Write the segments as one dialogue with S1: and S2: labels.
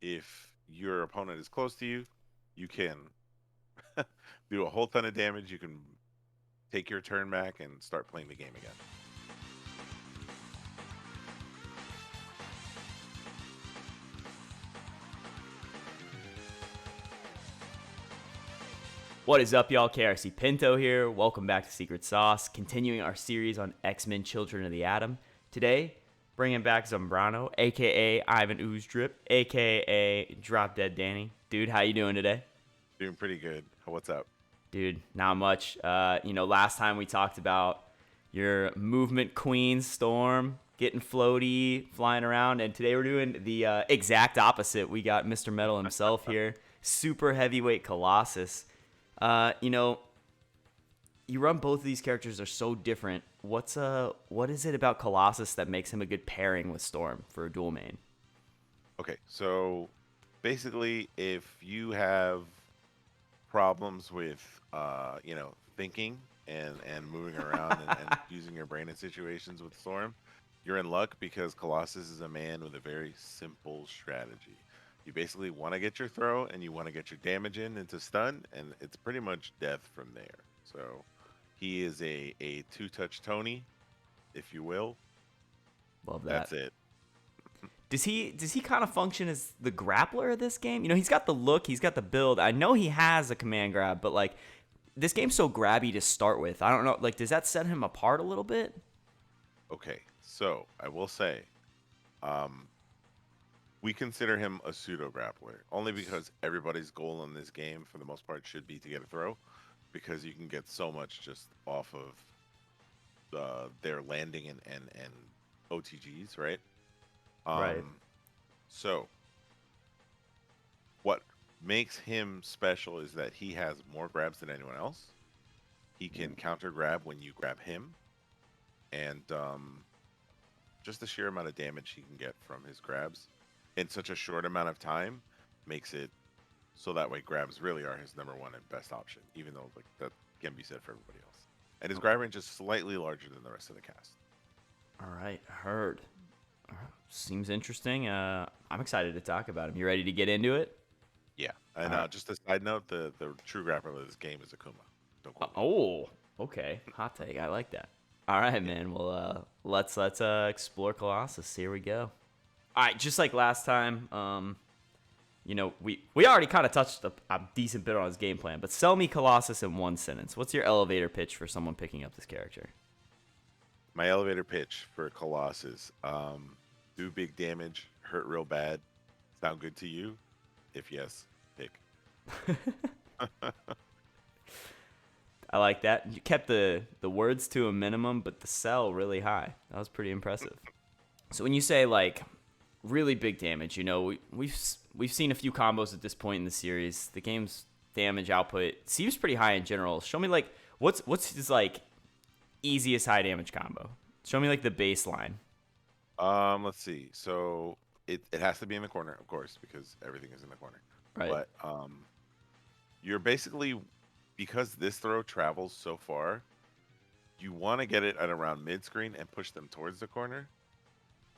S1: If your opponent is close to you, you can do a whole ton of damage. You can take your turn back and start playing the game again.
S2: What is up, y'all? KRCPinto here. Welcome back to Secret Sauce, continuing our series on X-Men Children of the Atom. Today, bringing back Zambrano, a.k.a. IvanOozeDrip, a.k.a. Drop Dead Danny. Dude, how you doing today?
S1: Doing pretty good. What's up?
S2: Dude, not much. Last time we talked about your movement queen, Storm, getting floaty, flying around, and today we're doing the exact opposite. We got Mr. Metal himself here, super heavyweight Colossus. You run both of these characters are so different. What is it about Colossus that makes him a good pairing with Storm for a dual main?
S1: Okay, so basically, if you have problems with, thinking and moving around and using your brain in situations with Storm, you're in luck because Colossus is a man with a very simple strategy. You basically want to get your throw and you want to get your damage in into stun, and it's pretty much death from there. So he is a two-touch Tony, if you will.
S2: Love that.
S1: That's it.
S2: Does he kind of function as the grappler of this game? He's got the look, he's got the build. I know he has a command grab, but like this game's so grabby to start with. I don't know, like does that set him apart a little bit?
S1: Okay, so I will say, um, we consider him a pseudo grappler only because everybody's goal in this game, for the most part, should be to get a throw, because you can get so much just off of their landing and OTGs, right?
S2: Right.
S1: Um, so what makes him special is that he has more grabs than anyone else. He can counter grab when you grab him, and just the sheer amount of damage he can get from his grabs in such a short amount of time makes it so that way grabs really are his number one and best option, even though like that can be said for everybody else. And his grab range is slightly larger than the rest of the cast.
S2: All right, heard. Seems interesting. I'm excited to talk about him. You ready to get into it?
S1: Yeah, and
S2: All right.
S1: just a side note, the true grappler of this game is Akuma. Don't quote me.
S2: Oh, okay. Hot take. I like that. All right,
S1: Yeah.
S2: man. Well, let's explore Colossus. Here we go. All right, just like last time, we already kind of touched a decent bit on his game plan, but sell me Colossus in one sentence. What's your elevator pitch for someone picking up this character?
S1: My elevator pitch for Colossus: do big damage, hurt real bad. Sound good to you? If yes, pick.
S2: I like that. You kept the words to a minimum, but the sell really high. That was pretty impressive. So when you say like really big damage, we've seen a few combos at this point in the series. The game's damage output seems pretty high in general. Show me like what's his like easiest high damage combo. Show me like the baseline.
S1: Let's see. So it has to be in the corner, of course, because everything is in the corner.
S2: Right.
S1: But you're basically, because this throw travels so far, you want to get it at around mid screen and push them towards the corner.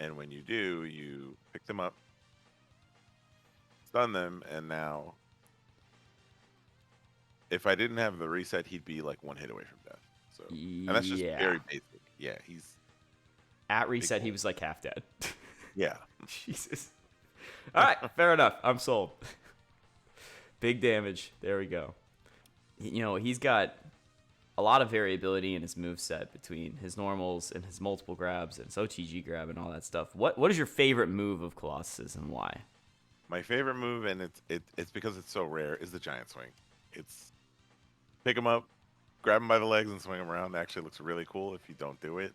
S1: And when you do, you pick them up, stun them, and now if I didn't have the reset, he'd be like one hit away from death. So, and that's just
S2: Yeah.
S1: very basic. Yeah, he's
S2: At
S1: big
S2: reset, he
S1: boy.
S2: was like half dead.
S1: Yeah.
S2: Jesus. All right, fair enough. I'm sold. Big damage. There we go. He's got a lot of variability in his move set between his normals and his multiple grabs and his OTG grab and all that stuff. What is your favorite move of Colossus and why?
S1: My favorite move, and it's because it's so rare, is the giant swing. It's pick him up, grab him by the legs, and swing him around. It actually looks really cool if you don't do it.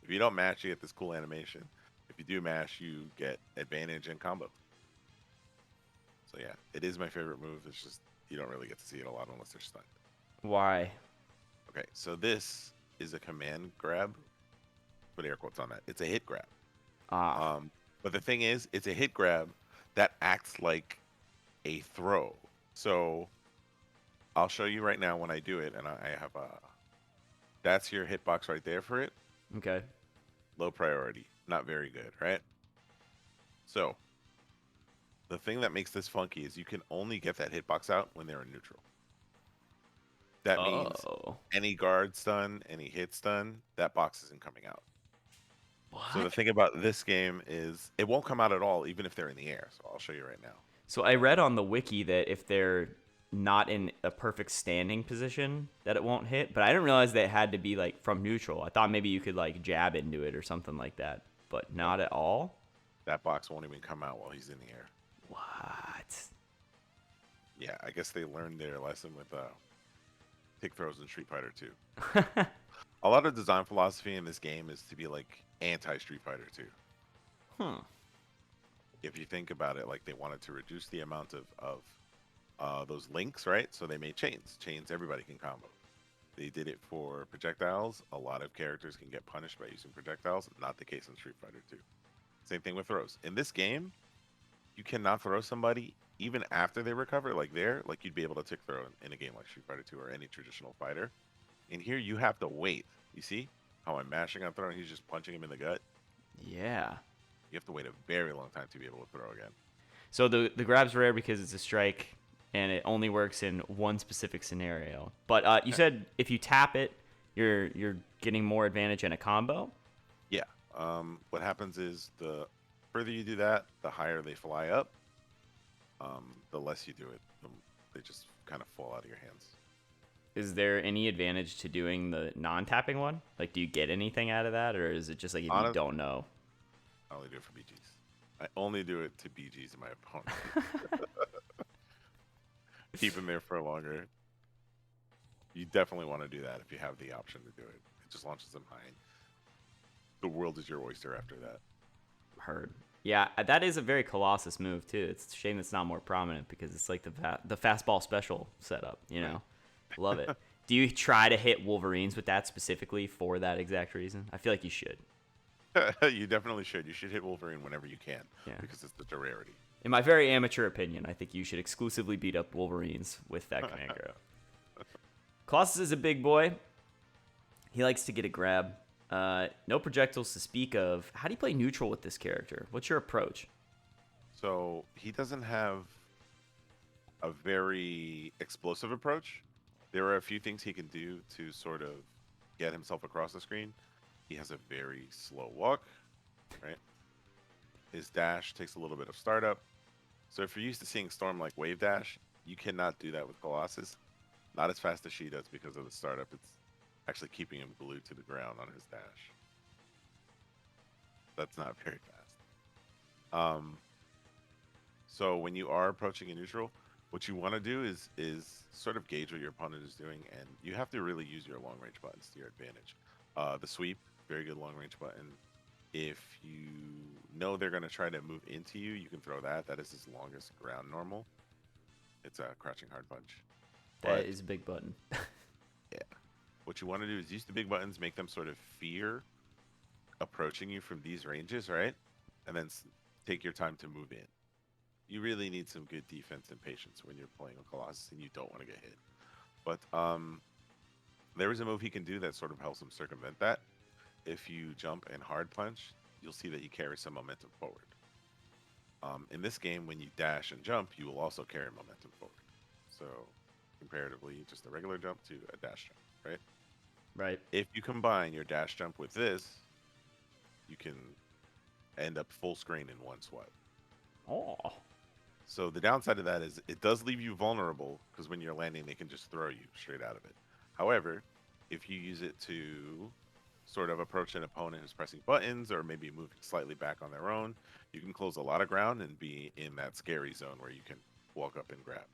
S1: If you don't mash, you get this cool animation. If you do mash, you get advantage and combo. So yeah, it is my favorite move. It's just you don't really get to see it a lot unless they're stunned.
S2: Why?
S1: Okay, so this is a command grab. Put air quotes on that. It's a hit grab.
S2: Ah,
S1: But the thing is, it's a hit grab that acts like a throw. So I'll show you right now when I do it, and I have a. That's your hitbox right there for it.
S2: okay.
S1: Low priority, not very good, right? So The thing that makes this funky is you can only get that hitbox out when they're in neutral. That means
S2: Oh.
S1: any guard stun, any hit stun, that box isn't coming out. So the
S2: What?
S1: thing about this game is it won't come out at all, even if they're in the air. So I'll show you right now.
S2: So I read on the wiki that if they're not in a perfect standing position, that it won't hit. But I didn't realize that it had to be like from neutral. I thought maybe you could like jab into it or something like that, but
S1: Nope.
S2: not at all.
S1: That box won't even come out while he's in the air.
S2: What?
S1: Yeah, I guess they learned their lesson with pick throws in Street Fighter 2. A lot of design philosophy in this game is to be like anti Street Fighter 2.
S2: Hmm.
S1: If you think about it, like they wanted to reduce the amount of those links, right? So they made chains. Chains everybody can combo. They did it for projectiles. A lot of characters can get punished by using projectiles. Not the case in Street Fighter 2. Same thing with throws. In this game, you cannot throw somebody even after they recover, like you'd be able to tick throw in a game like Street Fighter 2 or any traditional fighter. In here, you have to wait. You see how I'm mashing on throw and he's just punching him in the gut?
S2: Yeah.
S1: You have to wait a very long time to be able to throw again.
S2: So the grab's rare because it's a strike, and it only works in one specific scenario. But you said if you tap it, you're getting more advantage in a combo.
S1: Yeah. What happens is the further you do that, the higher they fly up. The less you do it, they just kind of fall out of your hands.
S2: Is there any advantage to doing the non-tapping one? Like, do you get anything out of that, or is it just like if you
S1: Honest,
S2: don't know?
S1: I only do it for BGs. I only do it to BGs in my opponent. Keep them there for longer. You definitely want to do that if you have the option to do it. It just launches them high. The world is your oyster after that.
S2: Heard. Yeah, that is a very Colossus move too. It's a shame it's not more prominent because it's like the fastball special setup. You know, love it. Do you try to hit Wolverines with that specifically for that exact reason? I feel like you should.
S1: You definitely should. You should hit Wolverine whenever you can,
S2: Yeah.
S1: because it's such a rarity.
S2: In my very amateur opinion, I think you should exclusively beat up Wolverines with that command grab. Colossus is a big boy. He likes to get a grab. No projectiles to speak of. How do you play neutral with this character? What's your approach?
S1: So he doesn't have a very explosive approach. There are a few things he can do to sort of get himself across the screen. He has a very slow walk, right? His dash takes a little bit of startup. So if you're used to seeing Storm like wave dash, you cannot do that with Colossus. Not as fast as she does because of the startup. It's actually keeping him glued to the ground on his dash. That's not very fast. So when you are approaching a neutral, what you want to do is sort of gauge what your opponent is doing, and you have to really use your long range buttons to your advantage. The sweep, very good long range button. If you know they're going to try to move into you, you can throw that. That is his longest ground normal. It's a crouching hard punch.
S2: That is a big button.
S1: Yeah. What you want to do is use the big buttons, make them sort of fear approaching you from these ranges, right? And then take your time to move in. You really need some good defense and patience when you're playing a Colossus and you don't want to get hit. But there is a move he can do that sort of helps him circumvent that. If you jump and hard punch, you'll see that you carry some momentum forward. In this game, when you dash and jump, you will also carry momentum forward. So comparatively, just a regular jump to a dash jump, right?
S2: Right.
S1: If you combine your dash jump with this, you can end up full screen in one swipe.
S2: Oh.
S1: So the downside of that is it does leave you vulnerable because when you're landing, they can just throw you straight out of it. However, if you use it to sort of approach an opponent who's pressing buttons or maybe moving slightly back on their own, you can close a lot of ground and be in that scary zone where you can walk up and grab.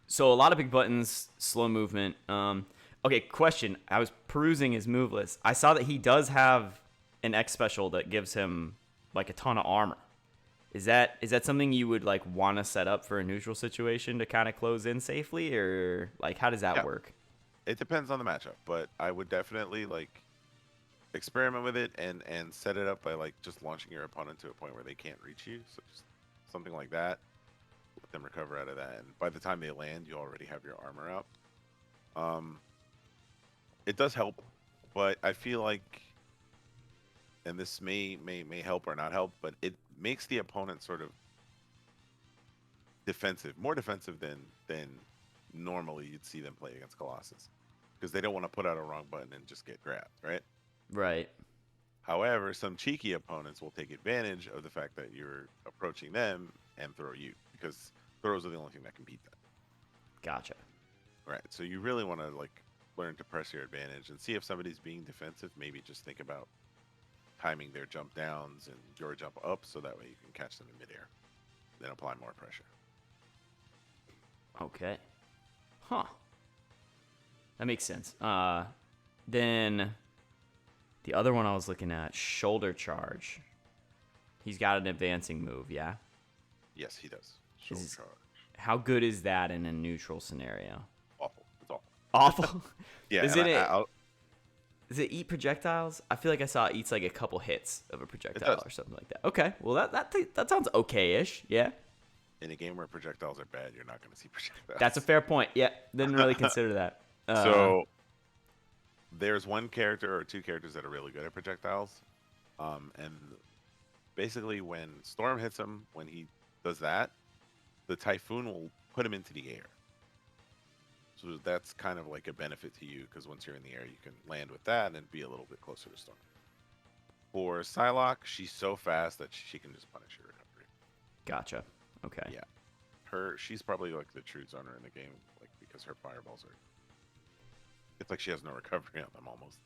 S2: So a lot of big buttons, slow movement. Okay, question. I was perusing his move list. I saw that he does have an X special that gives him like a ton of armor. Is that something you would like want to set up for a neutral situation to kind of close in safely, or like how does that work?
S1: It depends on the matchup, but I would definitely like experiment with it and set it up by like just launching your opponent to a point where they can't reach you. So just something like that. Let them recover out of that, and by the time they land, you already have your armor out. It does help, but I feel like, and this may help or not help, but it makes the opponent sort of defensive, more defensive than normally you'd see them play against Colossus, because they don't want to put out a wrong button and just get grabbed, right?
S2: Right.
S1: However, some cheeky opponents will take advantage of the fact that you're approaching them and throw you, because throws are the only thing that can beat them.
S2: Gotcha.
S1: Right. So you really want to like learn to press your advantage and see if somebody's being defensive. Maybe just think about timing their jump downs and your jump up so that way you can catch them in midair. Then apply more pressure.
S2: Okay. Huh. That makes sense. Then the other one I was looking at, shoulder charge. He's got an advancing move, yeah?
S1: Yes, he does. Shoulder charge.
S2: How good is that in a neutral scenario?
S1: Awful. It's awful.
S2: Awful?
S1: Yeah.
S2: Does it eat projectiles? I feel like I saw it eats like a couple hits of a projectile or something like that. Okay. Well, that sounds okay-ish. Yeah.
S1: In a game where projectiles are bad, you're not going to see projectiles.
S2: That's a fair point. Yeah. Didn't really consider that.
S1: So there's one character or two characters that are really good at projectiles. And basically when Storm hits him, when he does that, the Typhoon will put him into the air. So that's kind of like a benefit to you, because once you're in the air, you can land with that and be a little bit closer to Storm. For Psylocke, she's so fast that she can just punish your recovery.
S2: Gotcha. Okay.
S1: Yeah. She's probably like the true zoner in the game, like because her fireballs are. It's like she has no recovery on them almost.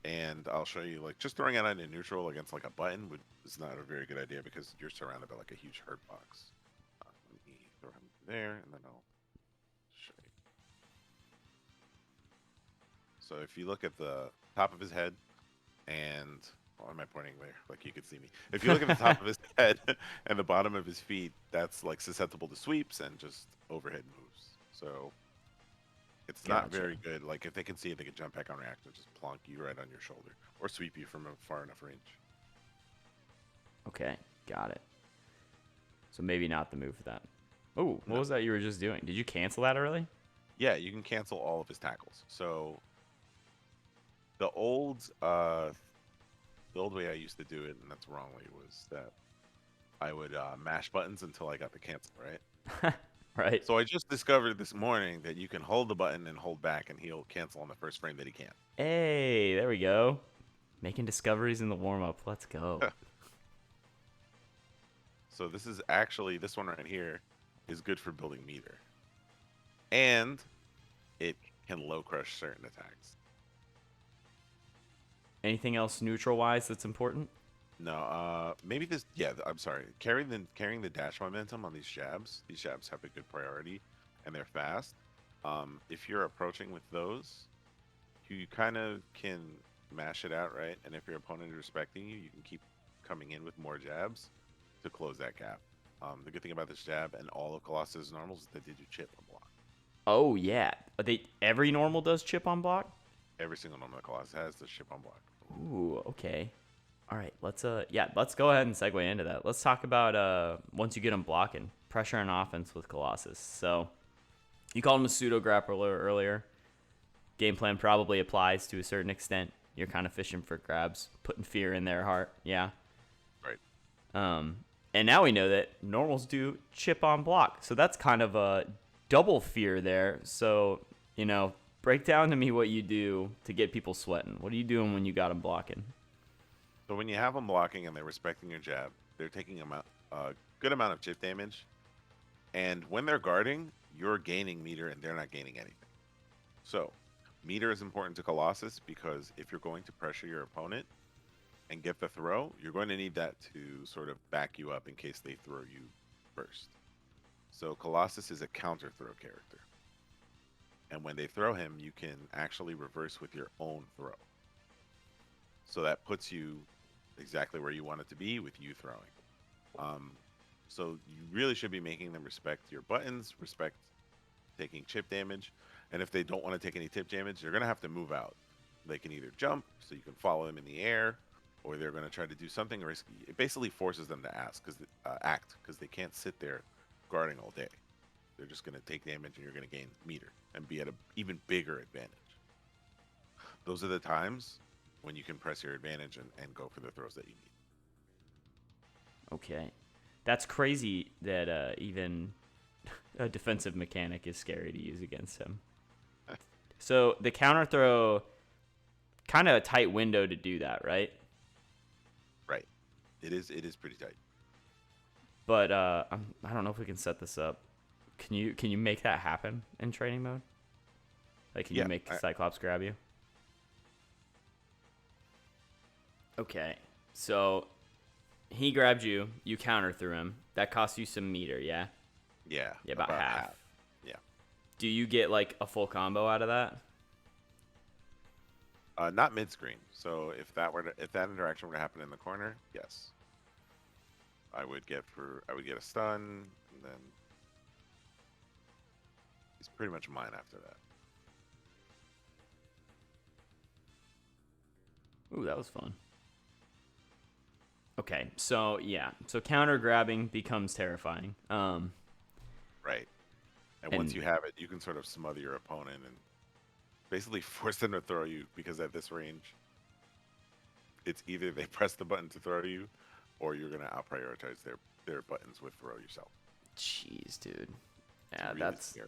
S1: And I'll show you, like, just throwing it out in neutral against like a button is not a very good idea because you're surrounded by like a huge hurt box. Let me throw him there, and then I'll show you. So if you look at the top of his head, and why am I pointing there? Like you could see me. If you look at the top of his head and the bottom of his feet, that's like susceptible to sweeps and just overhead moves. So it's not very good. Like if they can see it, they can jump back on reaction, just plonk you right on your shoulder, or sweep you from a far enough range.
S2: Okay, got it. So maybe not the move for that. Oh, what was that you were just doing? Did you cancel that early?
S1: Yeah, you can cancel all of his tackles. So the old way I used to do it, and that's wrongly, was that I would mash buttons until I got the cancel, right?
S2: Right.
S1: So I just discovered this morning that you can hold the button and hold back, and he'll cancel on the first frame that he can.
S2: Hey, there we go. Making discoveries in the warm-up. Let's go.
S1: So this is actually, this one right here is good for building meter. And it can low crush certain attacks.
S2: Anything else neutral-wise that's important?
S1: No, maybe this. Yeah, I'm sorry. Carrying the dash momentum on these jabs. These jabs have a good priority, and they're fast. If you're approaching with those, you kind of can mash it out, right? And if your opponent is respecting you, you can keep coming in with more jabs to close that gap. The good thing about this jab and all of Colossus normals is that they do chip on block.
S2: Oh yeah, every normal does chip on block.
S1: Every single normal that Colossus has does chip on block.
S2: Ooh, okay. All right, let's go ahead and segue into that. Let's talk about once you get him blocking, pressure and offense with Colossus. So you called him a pseudo grappler earlier. Game plan probably applies to a certain extent. You're kind of fishing for grabs, putting fear in their heart. Yeah.
S1: Right.
S2: And now we know that normals do chip on block. So that's kind of a double fear there. So, break down to me what you do to get people sweating. What are you doing when you got them blocking?
S1: So when you have them blocking and they're respecting your jab, they're taking a good amount of chip damage. And when they're guarding, you're gaining meter and they're not gaining anything. So meter is important to Colossus because if you're going to pressure your opponent and get the throw, you're going to need that to sort of back you up in case they throw you first. So Colossus is a counter throw character. And when they throw him, you can actually reverse with your own throw. So that puts you exactly where you want it to be with you throwing. So you really should be making them respect your buttons, respect taking chip damage. And if they don't want to take any tip damage, they're going to have to move out. They can either jump so you can follow them in the air, or they're going to try to do something risky. It basically forces them to act because they can't sit there guarding all day. They're just going to take damage and you're going to gain meter and be at an even bigger advantage. Those are the times when you can press your advantage and go for the throws that you need.
S2: Okay. That's crazy that even a defensive mechanic is scary to use against him. So the counter throw, kind of a tight window to do that, right?
S1: Right. It is. It is pretty tight.
S2: But I don't know if we can set this up. Can you make that happen in training mode? Like, can you
S1: Yeah.
S2: make Cyclops grab you? Okay, so he grabbed you. You counter through him. That costs you some meter, yeah?
S1: Yeah.
S2: Yeah, about half.
S1: Yeah.
S2: Do you get like a full combo out of that?
S1: Not mid screen. So if that interaction were to happen in the corner, yes, I would get a stun, and then he's pretty much mine after that.
S2: Ooh, that was fun. Okay, so yeah, so counter grabbing becomes terrifying.
S1: Right. And once you have it, you can sort of smother your opponent and basically force them to throw you, because at this range, it's either they press the button to throw you, or you're gonna out prioritize their buttons with throw yourself.
S2: Jeez, dude. Yeah,
S1: Really
S2: that's
S1: scary.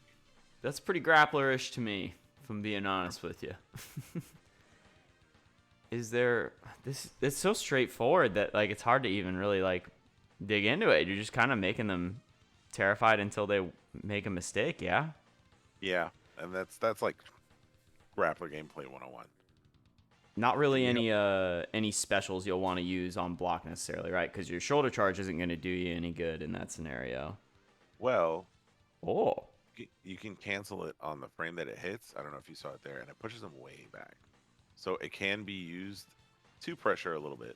S2: that's pretty grapplerish to me, if I'm being honest with you. Is there this? It's so straightforward that like it's hard to even really like dig into it. You're just kind of making them terrified until they make a mistake. Yeah.
S1: Yeah, and that's like grappler gameplay 101.
S2: Not really
S1: Yep.
S2: any specials you'll want to use on block necessarily, right? Because your shoulder charge isn't going to do you any good in that scenario.
S1: Well,
S2: Oh,
S1: you can cancel it on the frame that it hits. I don't know if you saw it there, and it pushes them way back. So it can be used to pressure a little bit.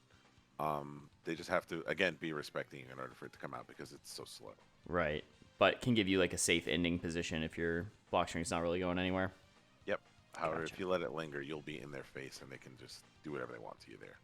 S1: They just have to, again, be respecting you in order for it to come out, because it's so slow.
S2: right. But can give you like a safe ending position if your block string's not really going anywhere.
S1: Yep. However,
S2: Gotcha.
S1: if you let it linger, you'll be in their face, and they can just do whatever they want to you there.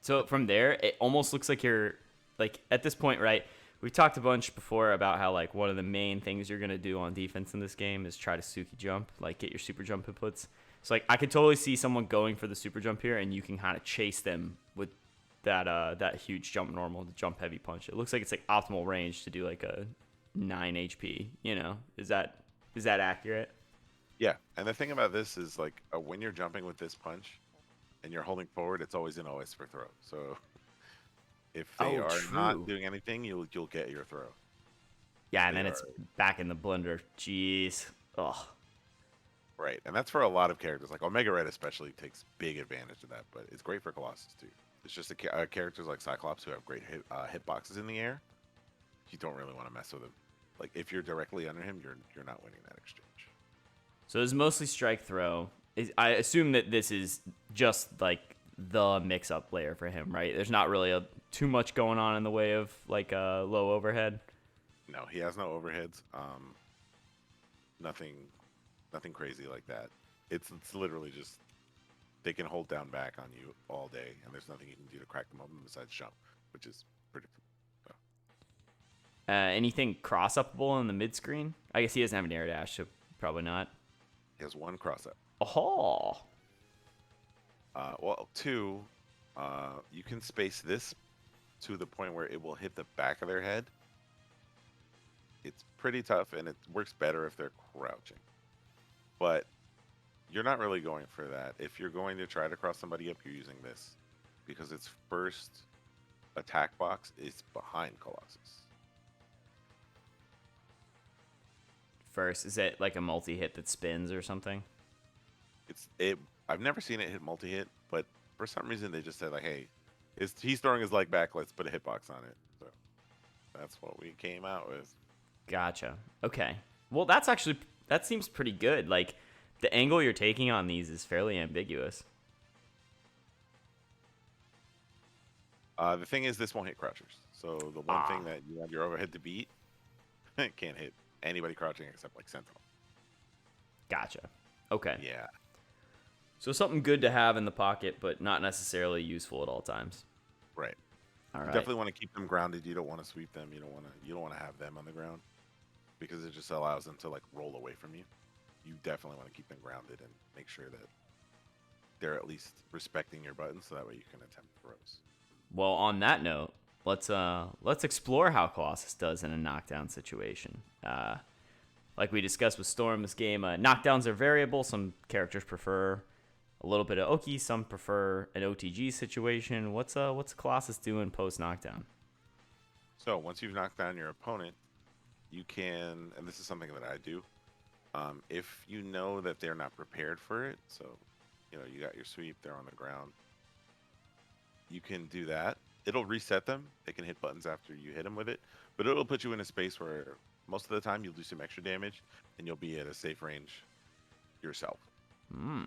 S2: So from there, it almost looks like you're like at this point, right? We've talked a bunch before about how like one of the main things you're gonna do on defense in this game is try to Suki jump, like get your super jump inputs. So like I could totally see someone going for the super jump here, and you can kind of chase them with that huge jump normal, the jump heavy punch. It looks like it's like optimal range to do like a 9 HP. You know, is that accurate?
S1: Yeah, and the thing about this is like when you're jumping with this punch and you're holding forward, it's always an OS for throw. So if they
S2: Oh,
S1: are not
S2: true.
S1: doing anything, you'll get your throw.
S2: Yeah, and
S1: They
S2: then it's
S1: are
S2: back in the blender. Jeez. Ugh.
S1: right, and that's for a lot of characters. Like Omega Red especially takes big advantage of that, but it's great for Colossus too. It's just characters like Cyclops who have great hitboxes in the air. You don't really want to mess with him. Like if you're directly under him, you're not winning that exchange.
S2: So it's mostly strike throw. I assume that this is just like the mix-up layer for him, right? There's not really too much going on in the way of like a low overhead.
S1: No, he has no overheads. Nothing, nothing crazy like that. It's literally just they can hold down back on you all day, and there's nothing you can do to crack them open besides jump, which is pretty. So.
S2: Anything cross-uppable in the mid-screen? I guess he doesn't have an air dash, so probably not.
S1: He has one cross up.
S2: Oh,
S1: Well, two, you can space this to the point where it will hit the back of their head. It's pretty tough, and it works better if they're crouching. But you're not really going for that. If you're going to try to cross somebody up, you're using this because its first attack box is behind Colossus.
S2: first, is it like a multi-hit that spins or something?
S1: I've never seen it hit multi-hit, but for some reason they just said like, hey, he's throwing his leg back. Let's put a hitbox on it. So that's what we came out with.
S2: Gotcha. Okay. Well, that seems pretty good. Like the angle you're taking on these is fairly ambiguous.
S1: The thing is, this won't hit crouchers. So the one thing that you want your overhead to beat, it can't hit anybody crouching except like Sentinel.
S2: Gotcha. Okay.
S1: Yeah.
S2: So something good to have in the pocket, but not necessarily useful at all times.
S1: Right.
S2: All
S1: You
S2: right.
S1: definitely want to keep them grounded. You don't want to sweep them. You don't want to have them on the ground because it just allows them to like roll away from you. You definitely want to keep them grounded and make sure that they're at least respecting your buttons so that way you can attempt throws.
S2: Well, on that note, let's explore how Colossus does in a knockdown situation. Like we discussed with Storm, this game, knockdowns are variable. Some characters prefer a little bit of Oki, some prefer an OTG situation. What's Colossus doing post knockdown?
S1: So once you've knocked down your opponent, you can, and this is something that I do, if you know that they're not prepared for it, so you got your sweep, they're on the ground, you can do that. It'll reset them. They can hit buttons after you hit them with it, but it'll put you in a space where most of the time you'll do some extra damage and you'll be at a safe range yourself.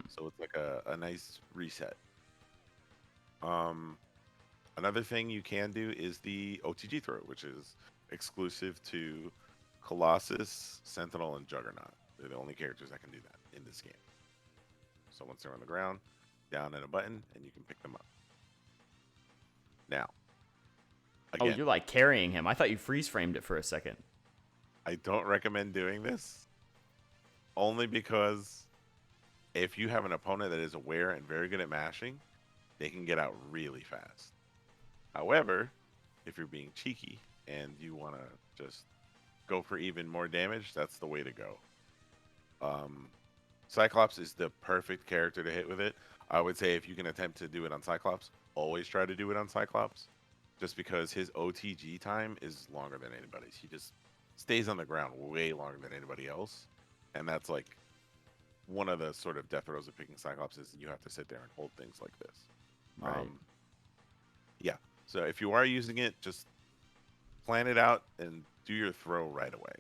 S1: So it's like a nice reset. Another thing you can do is the OTG throw, which is exclusive to Colossus, Sentinel, and Juggernaut. They're the only characters that can do that in this game. So once they're on the ground, down in a button, and you can pick them up. Now, again,
S2: you're like carrying him. I thought you freeze framed it for a second.
S1: I don't recommend doing this, only because if you have an opponent that is aware and very good at mashing, they can get out really fast. However, if you're being cheeky and you want to just go for even more damage, that's the way to go. Cyclops is the perfect character to hit with it. I would say if you can attempt to do it on Cyclops, always try to do it on Cyclops, just because his OTG time is longer than anybody's. He just stays on the ground way longer than anybody else, and that's like one of the sort of death throws of picking Cyclops is you have to sit there and hold things like this.
S2: Right.
S1: Yeah. So if you are using it, just plan it out and do your throw right away.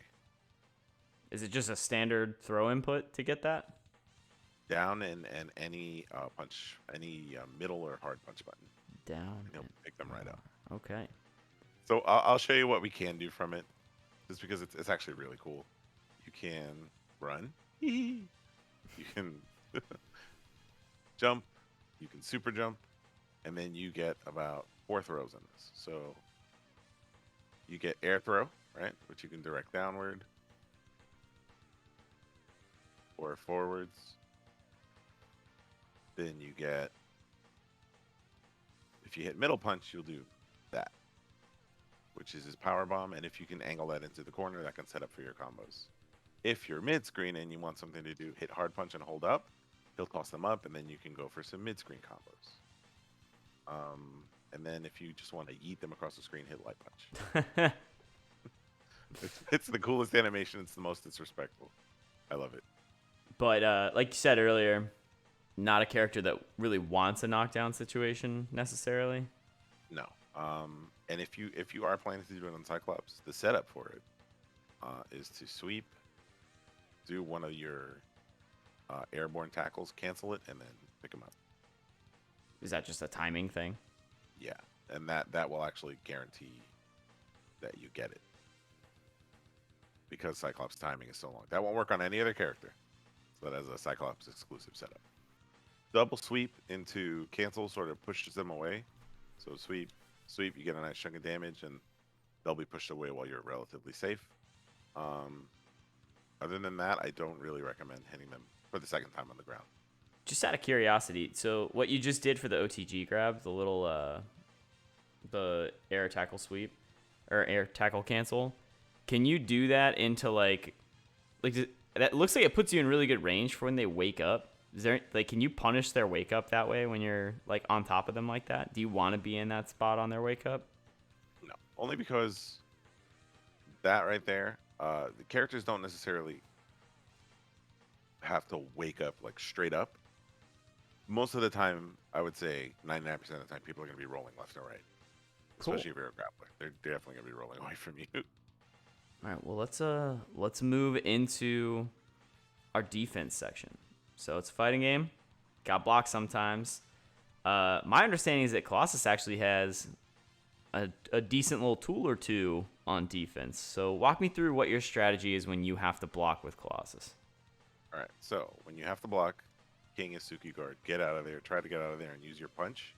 S2: Is it just a standard throw input to get that?
S1: Down and any punch, any middle or hard punch button.
S2: Down.
S1: And he'll pick them right up.
S2: Okay.
S1: So I'll show you what we can do from it, just because it's actually really cool. You can run. You can jump. You can super jump. And then you get about 4 throws in this. So you get air throw, right? Which you can direct downward or forwards. Then you get, if you hit middle punch, you'll do that, which is his power bomb. And if you can angle that into the corner, that can set up for your combos. If you're mid screen and you want something to do, hit hard punch and hold up, he'll toss them up, and then you can go for some mid screen combos. And then if you just want to yeet them across the screen, hit light punch. It's the coolest animation. It's the most disrespectful. I love it.
S2: But like you said earlier, not a character that really wants a knockdown situation necessarily.
S1: No. And if you are planning to do it on Cyclops, the setup for it is to sweep, do one of your airborne tackles, cancel it, and then pick them up.
S2: Is that just a timing thing?
S1: Yeah, and that will actually guarantee that you get it, because Cyclops timing is so long. That won't work on any other character. So that is a Cyclops exclusive setup. Double sweep into cancel sort of pushes them away. So sweep, you get a nice chunk of damage, and they'll be pushed away while you're relatively safe. Other than that, I don't really recommend hitting them for the second time on the ground.
S2: Just out of curiosity, so what you just did for the OTG grab, the little the air tackle sweep or air tackle cancel, can you do that into like that looks like it puts you in really good range for when they wake up? Is there like, can you punish their wake up that way when you're like on top of them like that? Do you want to be in that spot on their wake up?
S1: No, only because that right there, the characters don't necessarily have to wake up like straight up. Most of the time, I would say 99% of the time, people are going to be rolling left and right.
S2: Cool.
S1: Especially if you're a grappler. They're definitely going to be rolling away from you.
S2: All right, well, let's move into our defense section. So it's a fighting game. Got blocked sometimes. My understanding is that Colossus actually has a decent little tool or two on defense. So walk me through what your strategy is when you have to block with Colossus.
S1: All right, so when you have to block, King is Suki guard. Get out of there. Try to get out of there and use your punch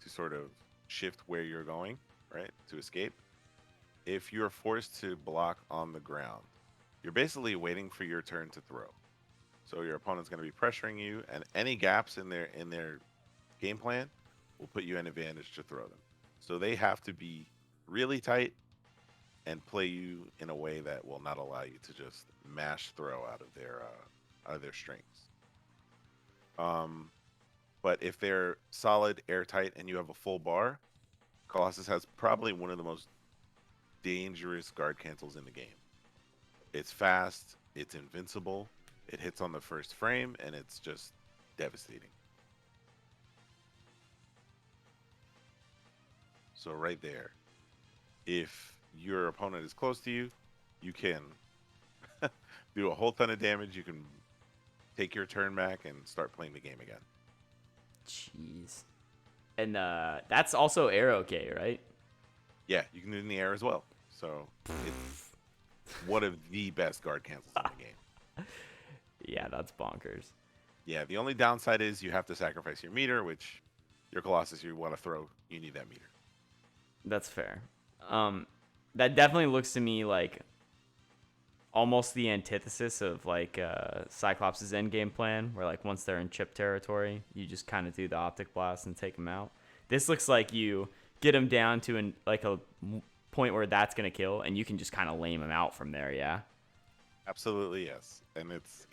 S1: to sort of shift where you're going, right, to escape. If you're forced to block on the ground, you're basically waiting for your turn to throw. So your opponent's going to be pressuring you, and any gaps in their game plan will put you in advantage to throw them. So they have to be really tight and play you in a way that will not allow you to just mash throw out of their strings. Um, but if they're solid, airtight, and you have a full bar, Colossus has probably one of the most dangerous guard cancels in the game. It's fast, it's invincible, it hits on the first frame, and it's just devastating. So right there, if your opponent is close to you, you can do a whole ton of damage. You can take your turn back and start playing the game again.
S2: Jeez. And that's also air okay, right?
S1: Yeah, you can do it in the air as well. So it's one of the best guard cancels in the game.
S2: Yeah, that's bonkers.
S1: Yeah, the only downside is you have to sacrifice your meter, which your Colossus you want to throw, you need that meter.
S2: That's fair. That definitely looks to me like almost the antithesis of like Cyclops' endgame plan, where like once they're in chip territory, you just kind of do the optic blast and take them out. This looks like you get them down to a point where that's gonna kill, and you can just kind of lame them out from there. Yeah.
S1: Absolutely yes, and it's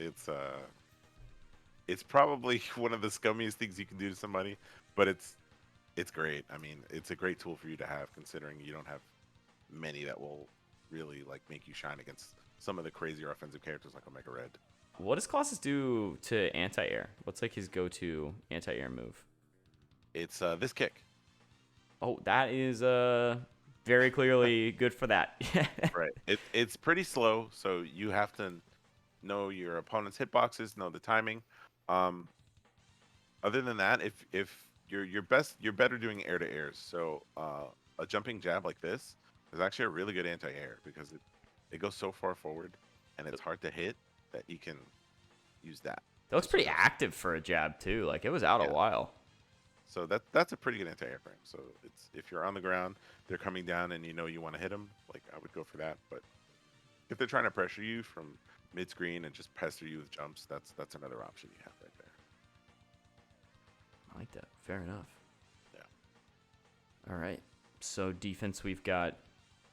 S1: probably one of the scummiest things you can do to somebody, but it's great. I mean, it's a great tool for you to have, considering you don't have many that will really like make you shine against some of the crazier offensive characters like Omega Red.
S2: What does Colossus do to anti-air? What's like his go-to anti-air move?
S1: It's this kick.
S2: Oh, that is very clearly good for that.
S1: Right. It's pretty slow, so you have to know your opponent's hitboxes, know the timing. Um, Other than that, if you're better doing air to airs. So a jumping jab like this is actually a really good anti-air because it goes so far forward and it's hard to hit that you can use that.
S2: That looks pretty active for a jab too. Like it was out a
S1: Yeah.
S2: while.
S1: So that's a pretty good anti-air frame. So it's if you're on the ground, they're coming down and you know you want to hit them, like I would go for that. But if they're trying to pressure you from mid screen and just pester you with jumps, that's another option you have right there.
S2: I like that. Fair enough.
S1: Yeah.
S2: All right. So defense, we've got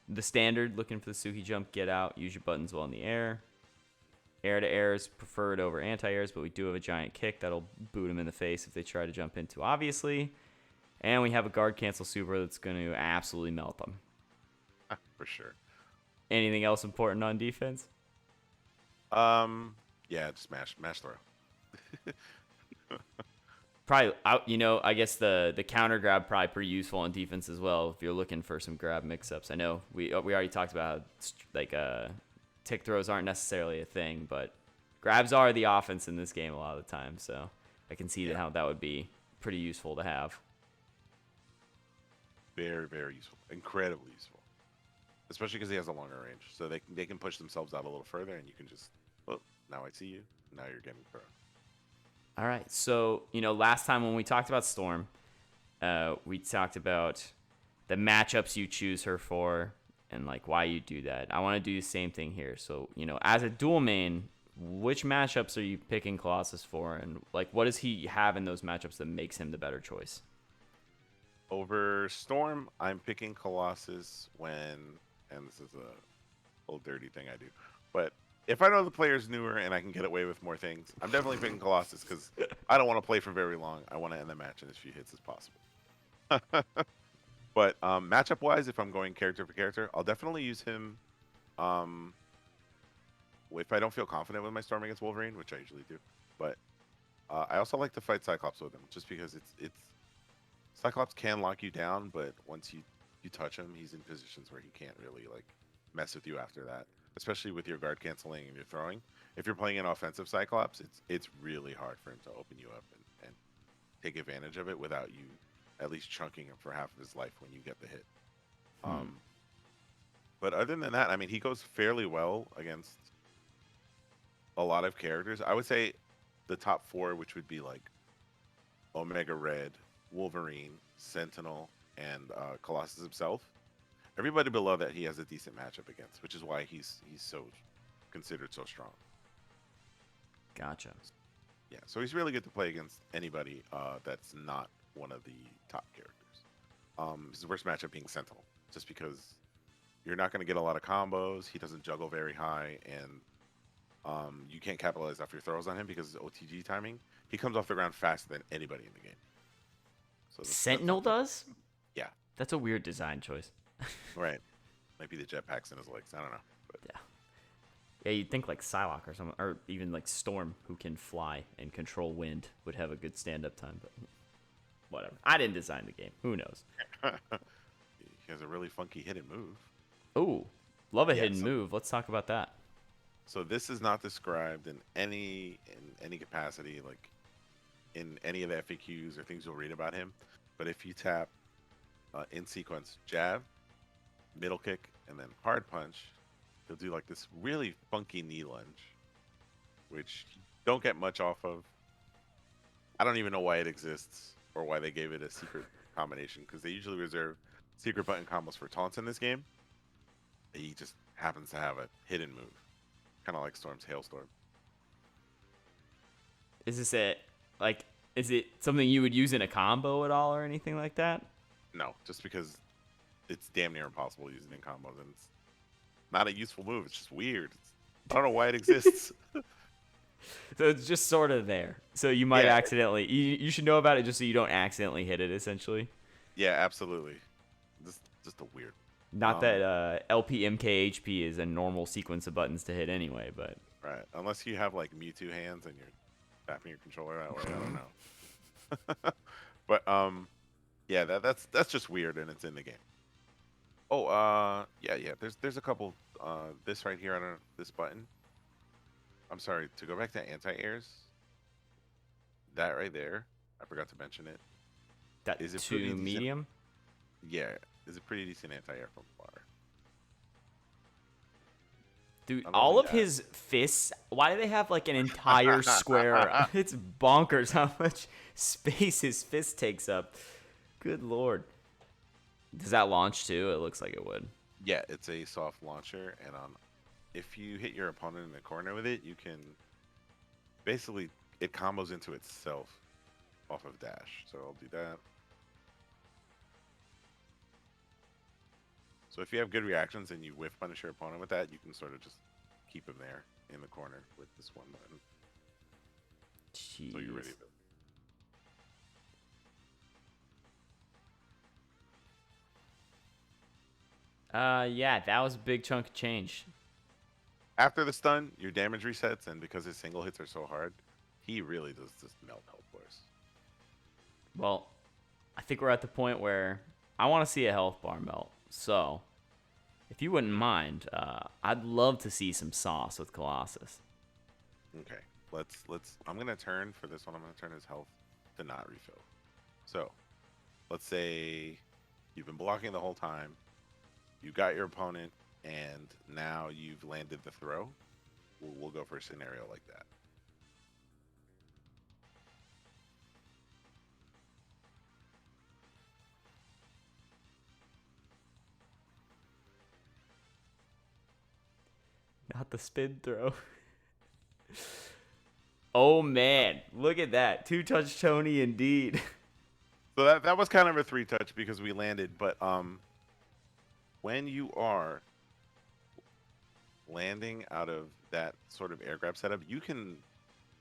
S2: the standard, looking for the Suki jump, get out, use your buttons while in the air. Air to air is preferred over anti-airs, but we do have a giant kick that'll boot them in the face if they try to jump in too obviously. And we have a guard cancel super that's going to absolutely melt them.
S1: For sure.
S2: Anything else important on defense?
S1: Yeah, just mash throw.
S2: Probably, I guess the counter grab probably pretty useful on defense as well if you're looking for some grab mix-ups. I know we already talked about how, tick throws aren't necessarily a thing, but grabs are the offense in this game a lot of the time. So I can see how that would be pretty useful to have.
S1: Very, very useful. Incredibly useful. Especially because he has a longer range. So they can push themselves out a little further and you can just, well, now I see you. Now you're getting thrown.
S2: All right. So, last time when we talked about Storm, we talked about the matchups you choose her for and like why you do that. I want to do the same thing here. So, as a dual main, which matchups are you picking Colossus for? And like, what does he have in those matchups that makes him the better choice?
S1: Over Storm, I'm picking Colossus and this is a little dirty thing I do, but if I know the player's newer and I can get away with more things, I'm definitely picking Colossus because I don't want to play for very long. I want to end the match in as few hits as possible. But matchup wise, if I'm going character for character, I'll definitely use him. Um, if I don't feel confident with my Storm against Wolverine, which I usually do, but I also like to fight Cyclops with him just because it's Cyclops can lock you down, but once you touch him, he's in positions where he can't really like mess with you after that. Especially with your guard canceling and your throwing. If you're playing an offensive Cyclops, it's really hard for him to open you up and take advantage of it without you at least chunking him for half of his life when you get the hit. But other than that, I mean, he goes fairly well against a lot of characters. I would say the top four, which would be like Omega Red, Wolverine, Sentinel, and Colossus himself. Everybody below that he has a decent matchup against, which is why he's so considered so strong.
S2: Gotcha.
S1: Yeah, so he's really good to play against anybody that's not one of the top characters. His worst matchup being Sentinel, just because you're not going to get a lot of combos. He doesn't juggle very high, and you can't capitalize off your throws on him because of OTG timing. He comes off the ground faster than anybody in the game. So that's
S2: Sentinel
S1: something.
S2: does?
S1: Yeah,
S2: That's a weird design choice.
S1: right. Might be the jetpacks in his legs. I don't know. But
S2: Yeah. Yeah, you'd think like Psylocke or something, or even like Storm, who can fly and control wind, would have a good stand-up time. But whatever. I didn't design the game. Who knows?
S1: he has a really funky hidden move.
S2: Ooh, love a
S1: Yeah.
S2: hidden move. Let's talk about that.
S1: So this is not described in any capacity, like in any of the FAQs or things you'll read about him. But if you tap in sequence jab, middle kick, and then hard punch, he'll do like this really funky knee lunge, which you don't get much off of. I don't even know why it exists or why they gave it a secret combination, because they usually reserve secret button combos for taunts in this game. He just happens to have a hidden move, kind of like Storm's Hailstorm.
S2: Is this it? Like, is it something you would use in a combo at all or anything like that?
S1: No, just because it's damn near impossible using in combos, and it's not a useful move. It's just weird. I don't know why it exists.
S2: So it's just sort of there. So you might
S1: Yeah.
S2: accidentally. You should know about it just so you don't accidentally hit it. Essentially.
S1: Yeah, absolutely. Just a weird.
S2: Not that LP MKHP is a normal sequence of buttons to hit anyway, but
S1: Right. Unless you have like Mewtwo hands and you're tapping your controller that way. I don't know. But yeah, that's just weird, and it's in the game. Oh, yeah. There's a couple. This right here, I don't know, this button. I'm sorry, to go back to anti-airs. That right there, I forgot to mention it.
S2: that
S1: Is it pretty
S2: to
S1: decent?
S2: medium.
S1: Yeah, is a pretty decent anti-air from far.
S2: Dude,
S1: Not
S2: all
S1: only
S2: of
S1: that-
S2: his fists, why do they have like an entire square? It's bonkers how much space his fist takes up. Good lord. Does that launch too? It looks like it would.
S1: Yeah, it's a soft launcher, and if you hit your opponent in the corner with it, you can basically, it combos into itself off of dash. So I'll do that. So if you have good reactions and you whiff punish your opponent with that, you can sort of just keep him there in the corner with this one button.
S2: Jeez.
S1: So you're ready to.
S2: Yeah, that was a big chunk of change.
S1: After the stun, your damage resets, and because his single hits are so hard, he really does just melt health bars.
S2: Well, I think we're at the point where I want to see a health bar melt. So, if you wouldn't mind, I'd love to see some sauce with Colossus.
S1: Okay, let's. I'm gonna turn for this one. I'm gonna turn his health to not refill. So, let's say you've been blocking the whole time. You got your opponent, and now you've landed the throw. We'll go for a scenario like that.
S2: Not the spin throw. Oh man, look at that. Two touch Tony indeed.
S1: So that was kind of a 3-touch because we landed, but when you are landing out of that sort of air grab setup, you can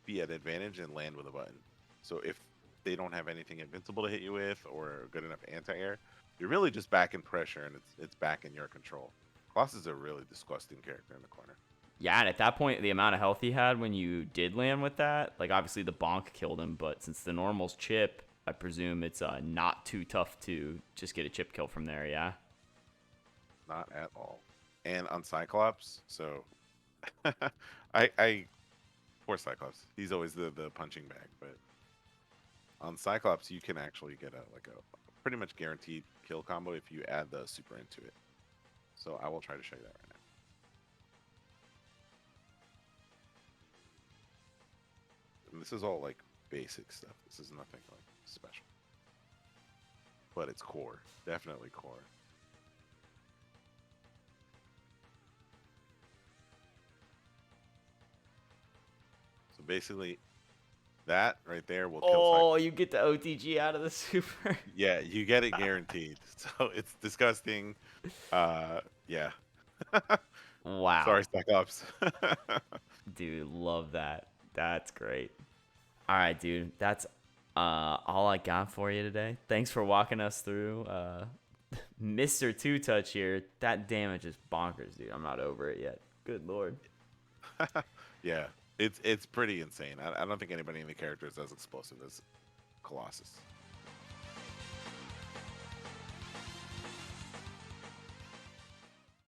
S1: be at advantage and land with a button. So if they don't have anything invincible to hit you with or good enough anti-air, you're really just back in pressure, and it's back in your control. Colossus is a really disgusting character in the corner.
S2: Yeah, and at that point, the amount of health he had when you did land with that, like obviously the bonk killed him, but since the normal's chip, I presume it's not too tough to just get a chip kill from there, yeah?
S1: Not at all. And on Cyclops, so I poor Cyclops. He's always the punching bag, but on Cyclops you can actually get a pretty much guaranteed kill combo if you add the super into it. So I will try to show you that right now. And this is all like basic stuff. This is nothing like special. But it's core. Definitely core. So basically, That right there will kill
S2: Oh,
S1: Cyclops.
S2: you get the OTG out of the super.
S1: Yeah, you get it guaranteed. So it's disgusting. Yeah.
S2: Wow.
S1: Sorry, Cyclops.
S2: Dude, love that. That's great. All right, dude. That's all I got for you today. Thanks for walking us through Mr. Two Touch here. That damage is bonkers, dude. I'm not over it yet. Good lord.
S1: Yeah, it's pretty insane. I don't think anybody in the character is as explosive as Colossus.